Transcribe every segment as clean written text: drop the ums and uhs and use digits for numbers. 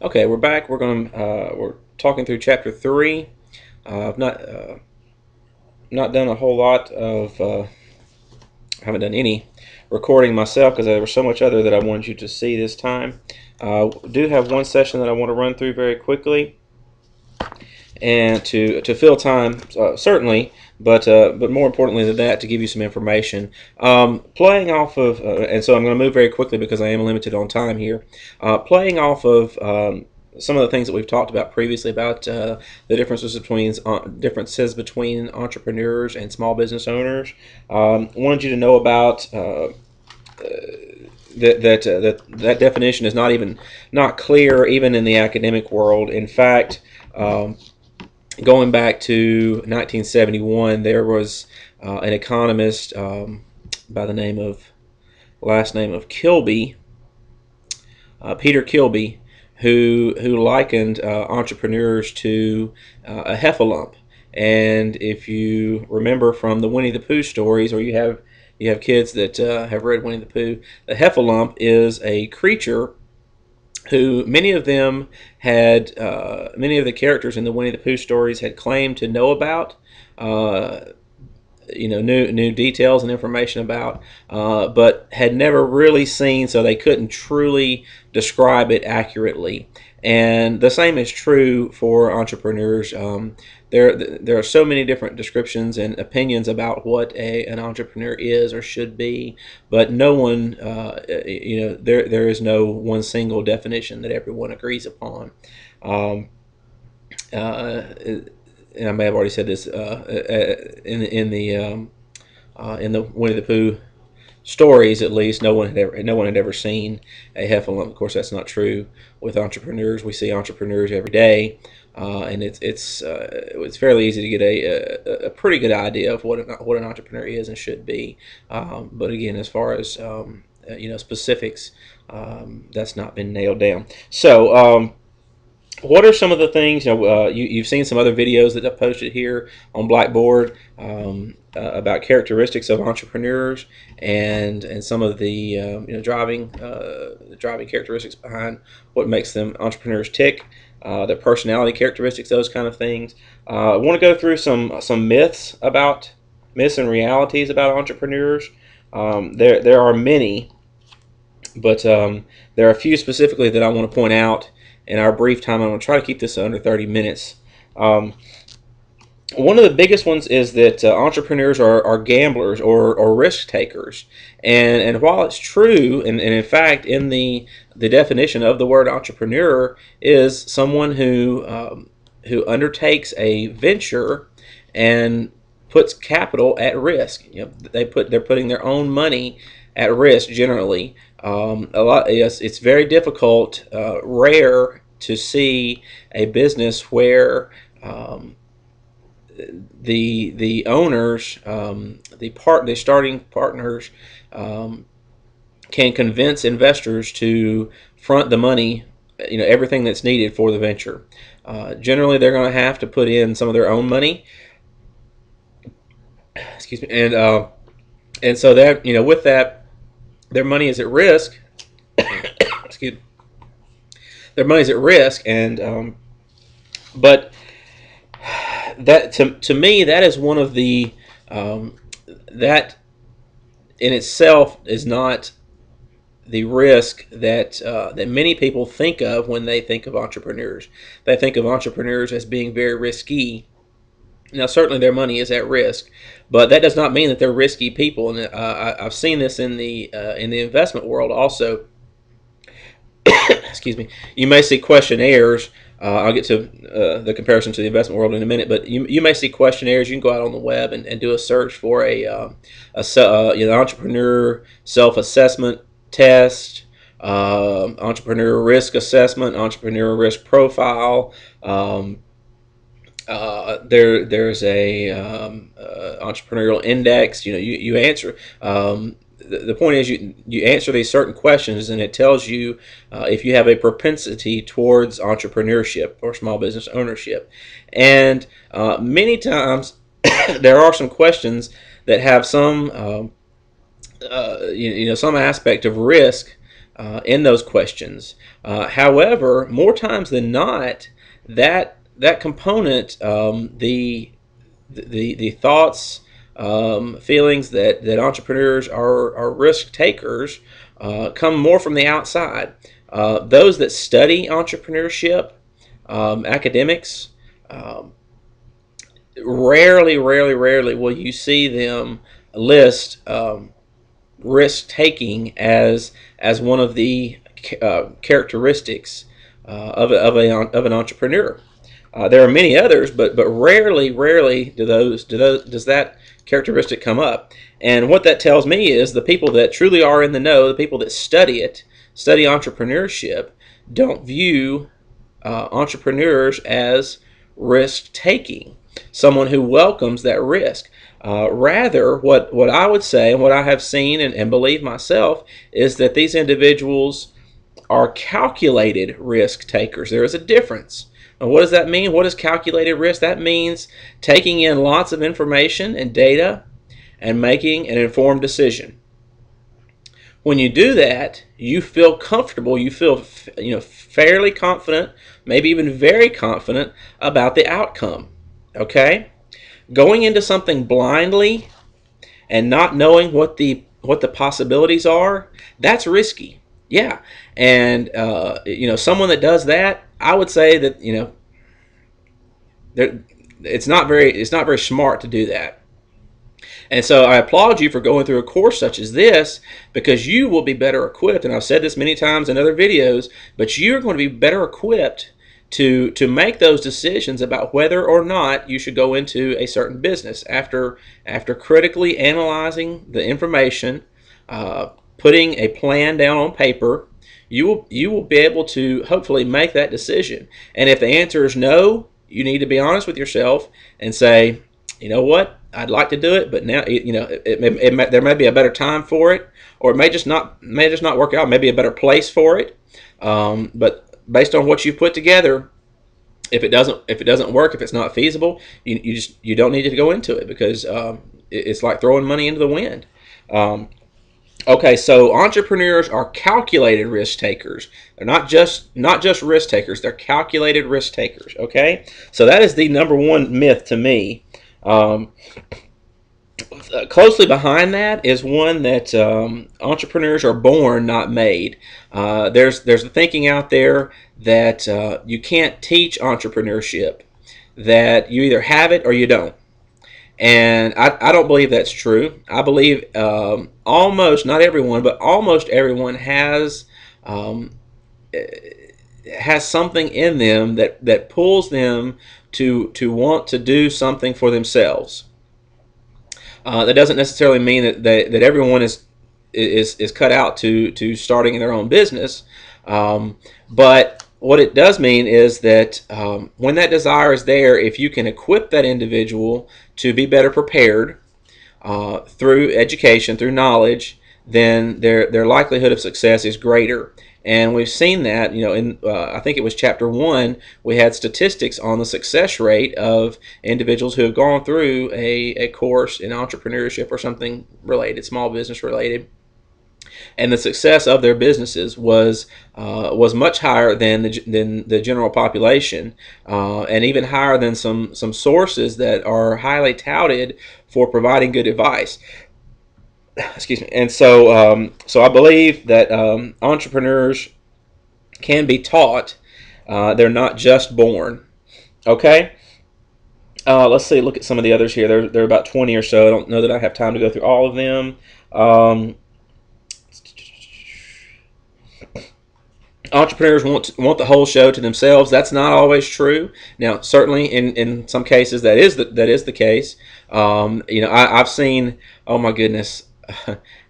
Okay, we're back. We're talking through chapter 3. I've not done a whole lot of I haven't done any recording myself because there was so much other that I wanted you to see this time. Do have one session that I want to run through very quickly, and to fill time certainly, but more importantly than that, to give you some information. Playing off of, and so I'm going to move very quickly because I am limited on time here. Playing off of some of the things that we've talked about previously about the differences between entrepreneurs and small business owners. Wanted you to know about. That definition is not clear even in the academic world. In fact, going back to 1971, there was an economist by the last name of Kilby, Peter Kilby, who likened entrepreneurs to a heffalump. And if you remember from the Winnie the Pooh stories, or you have kids that have read Winnie the Pooh, the heffalump is a creature who many of the characters in the Winnie the Pooh stories had claimed to know about, new details and information about, but had never really seen, so they couldn't truly describe it accurately. And the same is true for entrepreneurs. There are so many different descriptions and opinions about what an entrepreneur is or should be, but no one, there is no one single definition that everyone agrees upon. And I may have already said this in the Winnie the Pooh stories, at least. No one had ever seen a heffalump. Of course, that's not true with entrepreneurs. We see entrepreneurs every day, and it's fairly easy to get a pretty good idea of what an entrepreneur is and should be. But again, as far as specifics, that's not been nailed down. So. What are some of the things, you've seen some other videos that I've posted here on Blackboard about characteristics of entrepreneurs and some of the driving characteristics behind what makes them entrepreneurs tick, their personality characteristics, those kind of things. I want to go through some myths and realities about entrepreneurs. There are many, but there are a few specifically that I want to point out in our brief time. I'm going to try to keep this under 30 minutes. One of the biggest ones is that entrepreneurs are gamblers or risk takers. And while it's true, and in fact, in the definition of the word entrepreneur is someone who undertakes a venture and puts capital at risk. They're putting their own money at risk generally. It's very difficult, rare to see a business where the owners, the starting partners, can convince investors to front the money, everything that's needed for the venture. Generally, they're going to have to put in some of their own money. Excuse me, and so that with that, their money is at risk. Excuse me. Their money's at risk, and but that to me, that is one of the that in itself is not the risk that many people think of when they think of entrepreneurs. They think of entrepreneurs as being very risky. Now, certainly their money is at risk, but that does not mean that they're risky people. And I've seen this in the investment world also. Excuse me. You may see questionnaires. I'll get to the comparison to the investment world in a minute, but you may see questionnaires. You can go out on the web and do a search for a entrepreneur self-assessment test, entrepreneur risk assessment, entrepreneur risk profile. There's a entrepreneurial index. You answer. The point is you answer these certain questions, and it tells you if you have a propensity towards entrepreneurship or small business ownership. And many times there are some questions that have some some aspect of risk in those questions. However, more times than not, that component, the thoughts, feelings that entrepreneurs are risk takers, come more from the outside. Those that study entrepreneurship, academics, rarely will you see them list risk taking as one of the characteristics of an entrepreneur. There are many others, but rarely does that characteristic come up. And what that tells me is the people that truly are in the know, the people that study entrepreneurship, don't view entrepreneurs as risk taking, someone who welcomes that risk. Rather, what I would say and what I have seen and believe myself is that these individuals are calculated risk takers. There is a difference. Now, what does that mean? What is calculated risk? That means taking in lots of information and data and making an informed decision. When you do that, you feel comfortable. You feel fairly confident, maybe even very confident about the outcome. Okay? Going into something blindly and not knowing what the possibilities are, that's risky. Yeah, and someone that does that, I would say that it's not very smart to do that. And so I applaud you for going through a course such as this, because you will be better equipped. And I've said this many times in other videos, but you're going to be better equipped to make those decisions about whether or not you should go into a certain business after critically analyzing the information, putting a plan down on paper. You will be able to hopefully make that decision. And if the answer is no, you need to be honest with yourself and say, you know what, I'd like to do it, but now there may be a better time for it, or it may just not work out. Maybe a better place for it. But based on what you put together, if it doesn't work, if it's not feasible, you don't need to go into it, because it's like throwing money into the wind. Okay, so entrepreneurs are calculated risk takers. They're not just risk takers. They're calculated risk takers. Okay, so that is the number one myth to me. Closely behind that is one that entrepreneurs are born, not made. There's a thinking out there that you can't teach entrepreneurship, that you either have it or you don't. And I don't believe that's true. I believe almost, not everyone, but almost everyone has something in them that pulls them to want to do something for themselves. That doesn't necessarily mean that everyone is cut out to starting their own business, but what it does mean is that when that desire is there, if you can equip that individual to be better prepared through education, through knowledge, then their likelihood of success is greater. And we've seen that, in I think it was chapter 1, we had statistics on the success rate of individuals who have gone through a course in entrepreneurship or something related, small business related. And the success of their businesses was much higher than the general population, and even higher than some sources that are highly touted for providing good advice. Excuse me. And so I believe that entrepreneurs can be taught. They're not just born. Okay. Let's see. Look at some of the others here. There are about 20 or so. I don't know that I have time to go through all of them. Entrepreneurs want the whole show to themselves. That's not always true. Now, certainly in some cases that is the case. I've seen, oh my goodness,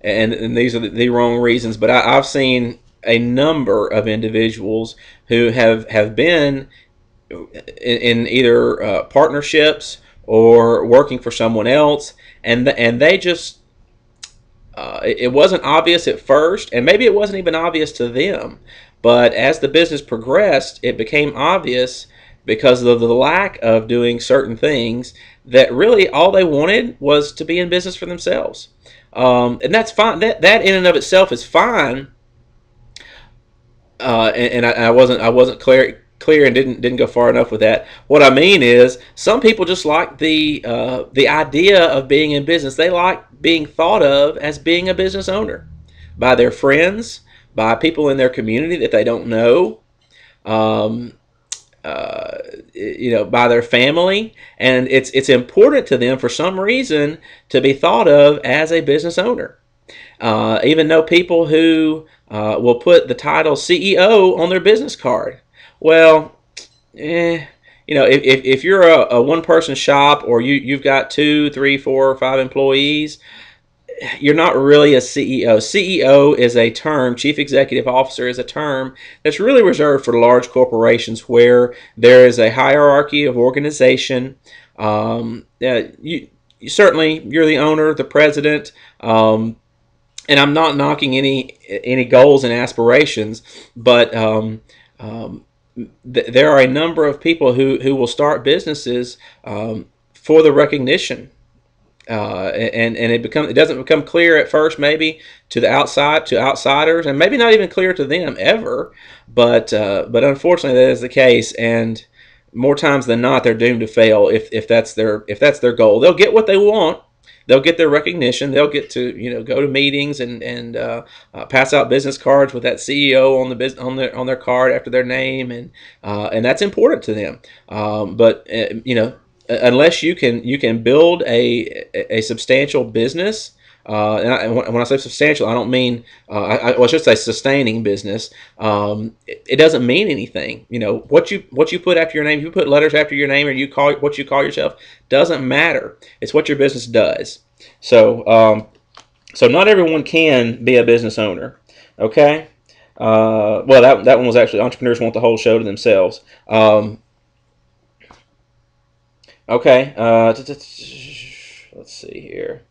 and these are the wrong reasons, but I've seen a number of individuals who have been in either partnerships or working for someone else, and they just it wasn't obvious at first, and maybe it wasn't even obvious to them. But as the business progressed, it became obvious because of the lack of doing certain things that really all they wanted was to be in business for themselves. And that's fine. That in and of itself is fine. I wasn't clear and didn't go far enough with that. What I mean is, some people just like the idea of being in business. They like being thought of as being a business owner by their friends, by people in their community that they don't know, um, by their family, and it's important to them for some reason to be thought of as a business owner. Even though people who will put the title CEO on their business card. Well, if you're a one person shop, or you've got 2, 3, 4, 5 employees, you're not really a CEO. CEO is a term, Chief Executive Officer is a term that's really reserved for large corporations where there is a hierarchy of organization. You certainly, you're the owner, the president, and I'm not knocking any goals and aspirations, but there are a number of people who will start businesses for the recognition, and it doesn't become clear at first, maybe to outsiders, and maybe not even clear to them ever, but unfortunately that is the case, and more times than not they're doomed to fail if that's their goal. They'll get what they want. They'll get their recognition. They'll get to go to meetings and pass out business cards with that CEO on their card after their name, and that's important to them. But unless you can build a substantial business. And when I say substantial, I don't mean I should say sustaining business. It doesn't mean anything. What you put after your name, if you put letters after your name, or you call what you call yourself, doesn't matter. It's what your business does. So not everyone can be a business owner. Okay. Well, that one was actually entrepreneurs want the whole show to themselves. Okay. Let's see here.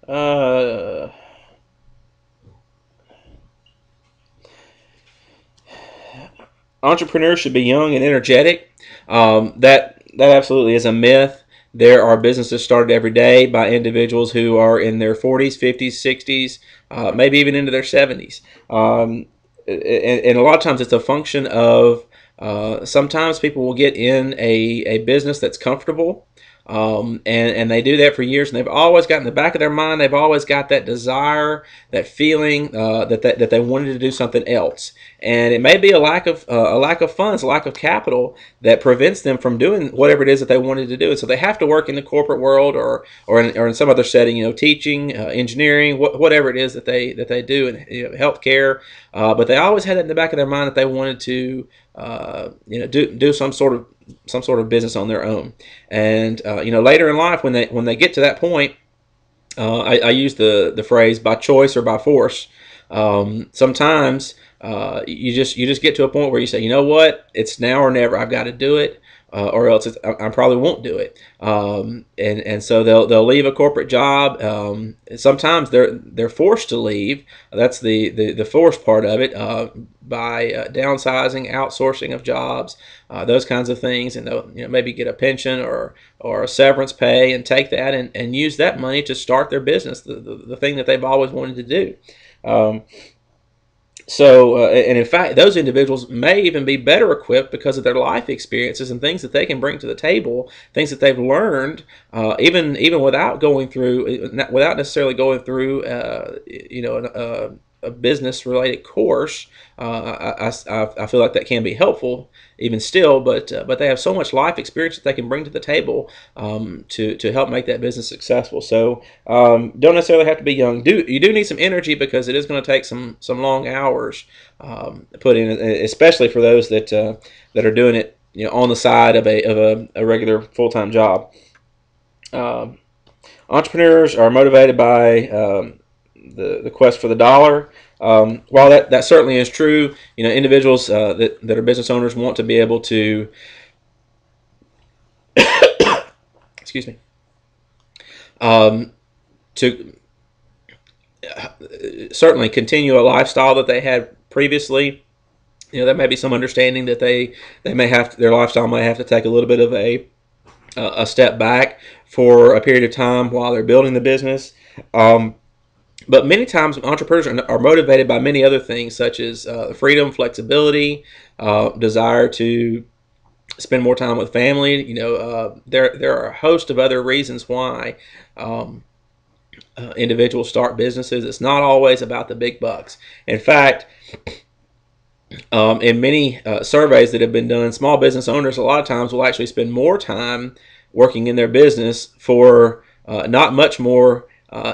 Uh, Entrepreneurs should be young and energetic. That absolutely is a myth. There are businesses started every day by individuals who are in their 40s, 50s, 60s, maybe even into their 70s. And a lot of times it's a function of sometimes people will get in a business that's comfortable. And they do that for years, and they've always got in the back of their mind, they've always got that desire, that feeling that they wanted to do something else, and it may be a lack of funds, a lack of capital that prevents them from doing whatever it is that they wanted to do. And so they have to work in the corporate world, or in some other setting, teaching, engineering, whatever it is that they do, and healthcare. But they always had it in the back of their mind that they wanted to do some sort of business on their own. And later in life, when they get to that point, I use the phrase by choice or by force. Sometimes you just get to a point where you say, you know what, it's now or never. I've got to do it. Or else I probably won't do it, and so they'll leave a corporate job. Sometimes they're forced to leave. That's the forced part of it, by downsizing, outsourcing of jobs, those kinds of things, and they'll maybe get a pension or a severance pay, and take that and use that money to start their business, the thing that they've always wanted to do. And in fact, those individuals may even be better equipped because of their life experiences and things that they can bring to the table, things that they've learned, even without necessarily going through, a business-related course. I feel like that can be helpful even still, but they have so much life experience that they can bring to the table to help make that business successful. So don't necessarily have to be young. You do need some energy, because it is going to take some long hours put in, especially for those that are doing it on the side of a regular full-time job. Entrepreneurs are motivated by the quest for the dollar. While that certainly is true, individuals that are business owners want to be able to, excuse me, to certainly continue a lifestyle that they had previously. There may be some understanding that they may have their lifestyle may have to take a little bit of a a step back for a period of time while they're building the business. But many times entrepreneurs are motivated by many other things, such as freedom, flexibility, desire to spend more time with family. There are a host of other reasons why individuals start businesses. It's not always about the big bucks. In fact, in many surveys that have been done, small business owners a lot of times will actually spend more time working in their business for not much more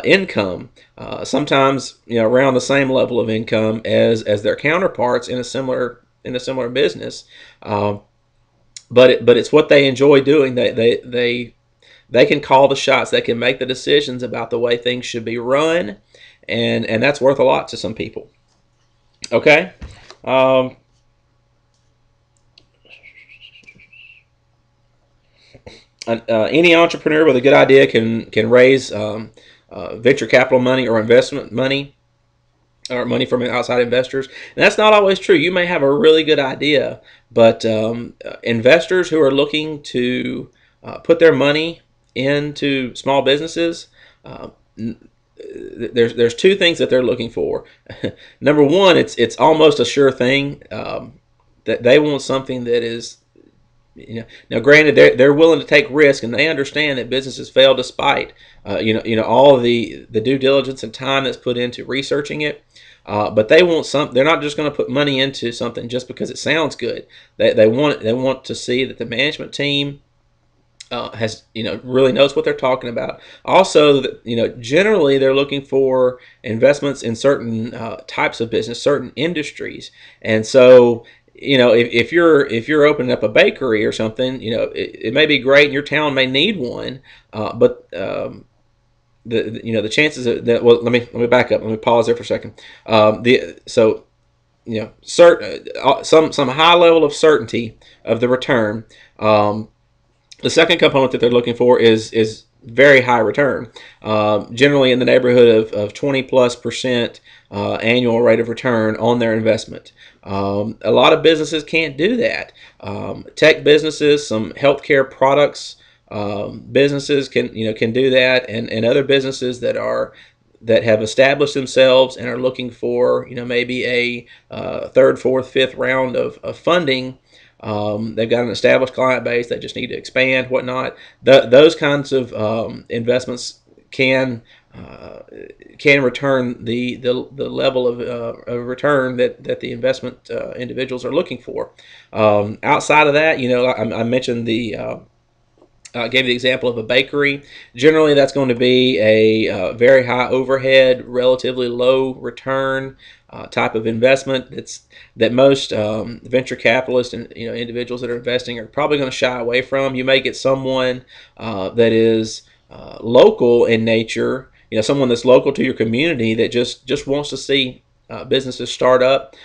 income. Sometimes around the same level of income as their counterparts in a similar business. But it's what they enjoy doing. They can call the shots. They can make the decisions about the way things should be run, and that's worth a lot to some people. Okay. Um, any entrepreneur with a good idea can raise venture capital money or investment money or money from outside investors. And that's not always true. You may have a really good idea, but investors who are looking to put their money into small businesses, there's two things that they're looking for. Number one, it's almost a sure thing that they want something that is, now granted they're willing to take risk, and they understand that businesses fail despite all of the due diligence and time that's put into researching it. But they want some. They're not just going to put money into something just because it sounds good. They want to see that the management team has really knows what they're talking about. Also, generally they're looking for investments in certain types of business, certain industries, and so if you're opening up a bakery or something, it may be great, and your town may need one, but the chances of that. Well, let me back up. Let me pause there for a second. Certain some high level of certainty of the return. The second component that they're looking for is very high return, generally in the neighborhood of 20+% annual rate of return on their investment. A lot of businesses can't do that. Tech businesses, some healthcare products businesses can do that, and other businesses that have established themselves and are looking for maybe a third, fourth, fifth round of funding. They've got an established client base. They just need to expand, whatnot. Those kinds of investments can return the level of return that the investment individuals are looking for. Outside of that, I mentioned I gave the example of a bakery. Generally, that's going to be a very high overhead, relatively low return type of investment. That most venture capitalists and individuals that are investing are probably going to shy away from. You may get someone that is local in nature. Someone that's local to your community that just wants to see businesses start up,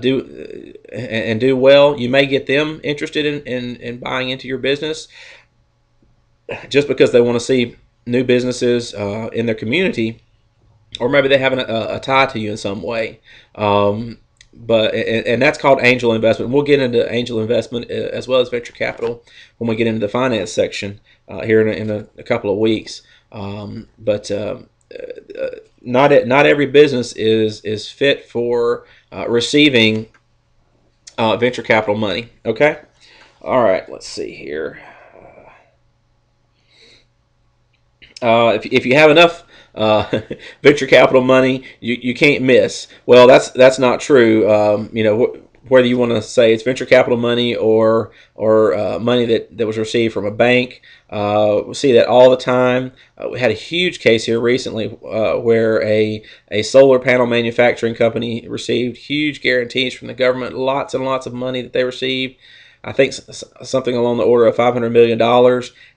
do well. You may get them interested in buying into your business, just because they want to see new businesses in their community, or maybe they have a tie to you in some way. And that's called angel investment. We'll get into angel investment as well as venture capital when we get into the finance section here in a couple of weeks. But not every business is fit for receiving venture capital money. Okay. All right. Let's see here. If you have enough venture capital money, you can't miss. Well, that's not true. Whether you want to say it's venture capital money or money that was received from a bank, we see that all the time. We had a huge case here recently where a solar panel manufacturing company received huge guarantees from the government, lots and lots of money that they received. I think something along the order of $500 million,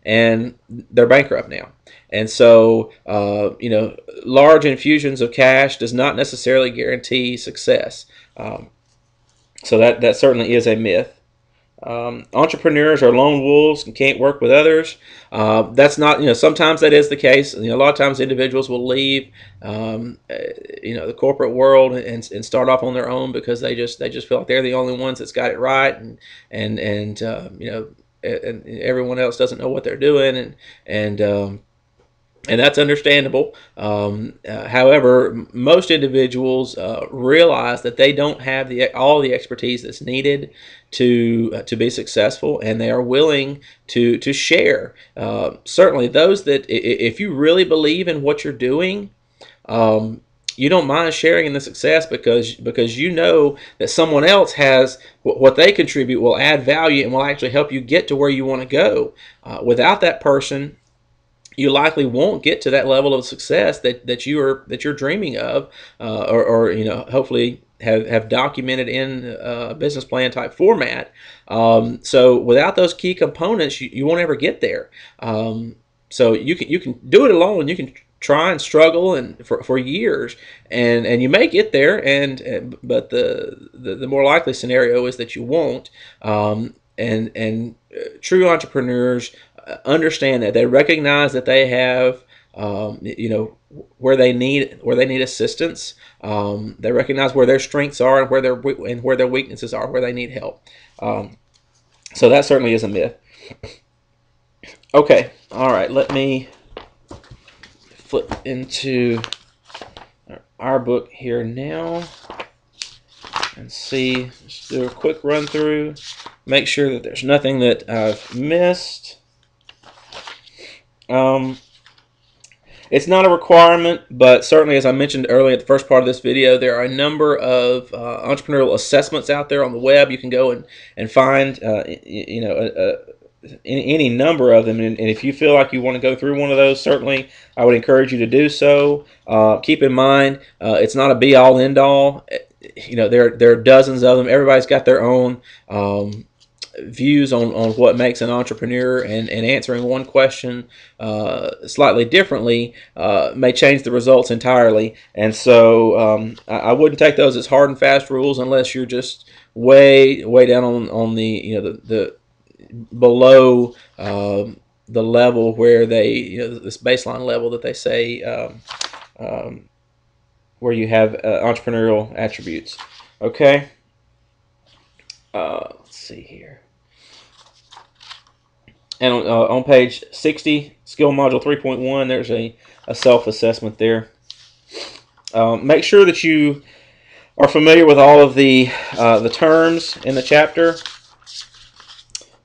and they're bankrupt now. And so, large infusions of cash does not necessarily guarantee success. So that certainly is a myth. Entrepreneurs are lone wolves and can't work with others. That's not, sometimes that is the case. A lot of times individuals will leave, the corporate world and start off on their own because they just feel like they're the only ones that's got it right, and and everyone else doesn't know what they're doing, and that's understandable. However, most individuals realize that they don't have all the expertise that's needed to be successful, and they are willing to share. Certainly, those that if you really believe in what you're doing, you don't mind sharing in the success because you know that someone else has what they contribute will add value and will actually help you get to where you want to go. Without that person, you likely won't get to that level of success that you're dreaming of, or hopefully have documented in a business plan type format. So without those key components, you won't ever get there. So you can do it alone. You can try and struggle and for years, and you may get there, but the more likely scenario is that you won't. And true entrepreneurs understand that. They recognize that they have where they need assistance. They recognize where their strengths are and where their weaknesses are, where they need help. So that certainly is a myth. Okay, all right. Let me flip into our book here now and see. Just do a quick run through. Make sure that there's nothing that I've missed. It's not a requirement, but certainly, as I mentioned earlier at the first part of this video, there are a number of entrepreneurial assessments out there on the web. You can go and find any number of them, and if you feel like you want to go through one of those, certainly I would encourage you to do so. Keep in mind, it's not a be-all, end-all. There are dozens of them. Everybody's got their own views on what makes an entrepreneur, and answering one question slightly differently may change the results entirely. And so I wouldn't take those as hard and fast rules unless you're just way down on the below the level where they this baseline level that they say where you have entrepreneurial attributes. Okay. Let's see here. And on page 60, Skill Module 3.1, there's a self-assessment there. Make sure that you are familiar with all of the terms in the chapter,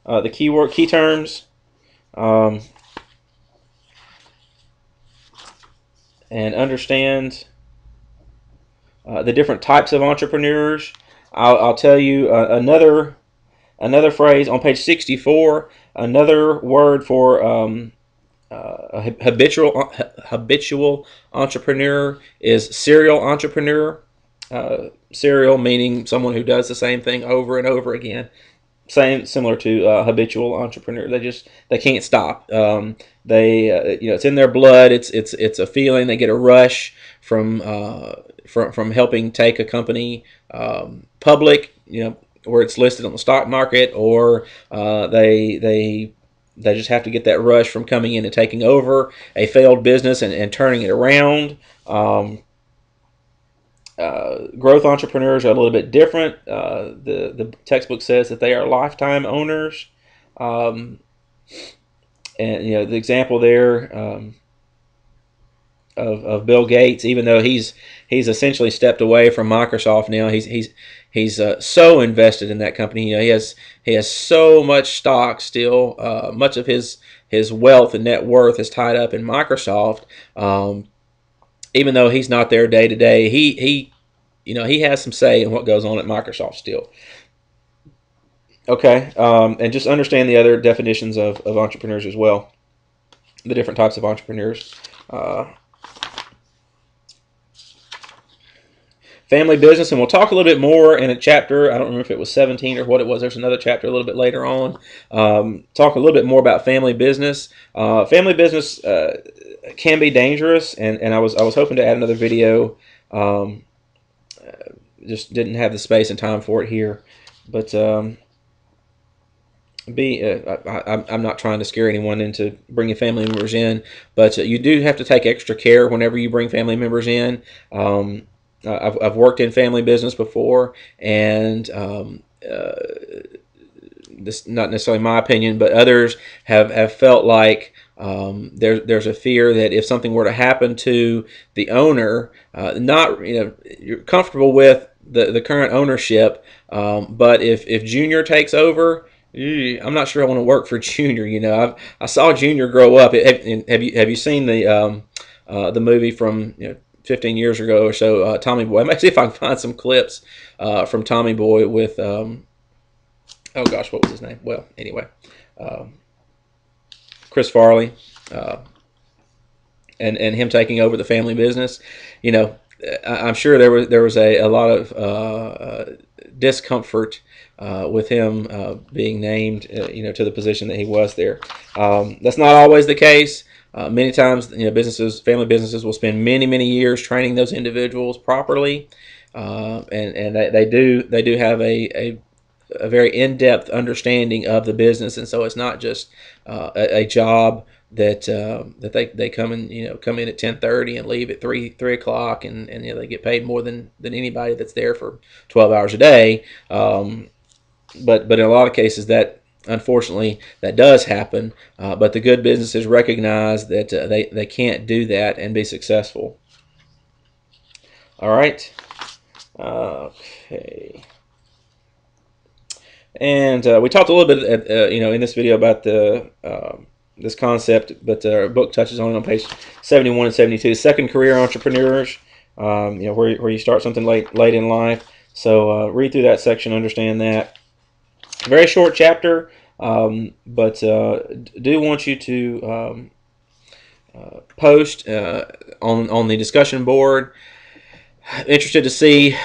the key terms, and understand the different types of entrepreneurs. I'll tell you another phrase on page 64. Another word for a habitual entrepreneur is serial entrepreneur. Serial meaning someone who does the same thing over and over again. Similar to habitual entrepreneur. They can't stop. It's in their blood. It's a feeling. They get a rush from helping take a company public. Where it's listed on the stock market, or they just have to get that rush from coming in and taking over a failed business and turning it around. Growth entrepreneurs are a little bit different. The textbook says that they are lifetime owners, and the example there of Bill Gates, even though he's essentially stepped away from Microsoft now, he's so invested in that company. He has so much stock still. Much of his wealth and net worth is tied up in Microsoft. Even though he's not there day to day, he has some say in what goes on at Microsoft still. Okay, and just understand the other definitions of entrepreneurs as well, the different types of entrepreneurs. Family business, and we'll talk a little bit more in a chapter. I don't remember if it was 17 or what it was. There's another chapter a little bit later on. Talk a little bit more about family business. Family business can be dangerous, and I was hoping to add another video. Just didn't have the space and time for it here. But I'm not trying to scare anyone into bringing family members in, but you do have to take extra care whenever you bring family members in. I've worked in family business before, and this not necessarily my opinion, but others have felt like there's a fear that if something were to happen to the owner, not you're comfortable with the current ownership, but if Junior takes over, I'm not sure I want to work for Junior. I saw Junior grow up. Have you seen the movie from 15 years ago or so, Tommy Boy? I might see if I can find some clips from Tommy Boy with oh gosh, what was his name? Well, anyway, Chris Farley, uh, and him taking over the family business. I'm sure there was a lot of discomfort with him being named, to the position that he was there. That's not always the case. Many times, family businesses will spend many, many years training those individuals properly, and they do have a very in-depth understanding of the business, and so it's not just a job that they come in at 10:30 and leave at 3 o'clock, and they get paid more than anybody that's there for 12 hours a day. But in a lot of cases that, unfortunately, that does happen. But the good businesses recognize that they can't do that and be successful. All right. Okay. And we talked a little bit, in this video about this concept, but our book touches on it on page 71 and 72. Second career entrepreneurs, where you start something late in life. So read through that section, understand that. Very short chapter, but do want you to post on the discussion board. Interested to see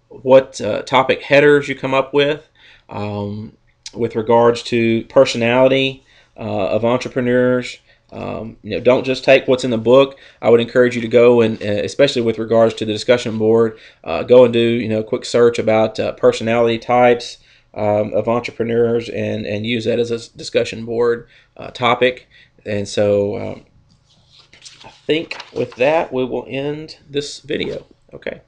what topic headers you come up with regards to personality of entrepreneurs. Don't just take what's in the book. I would encourage you to go and, especially with regards to the discussion board, go and do a quick search about personality types of entrepreneurs and use that as a discussion board topic. And so I think with that we will end this video. Okay.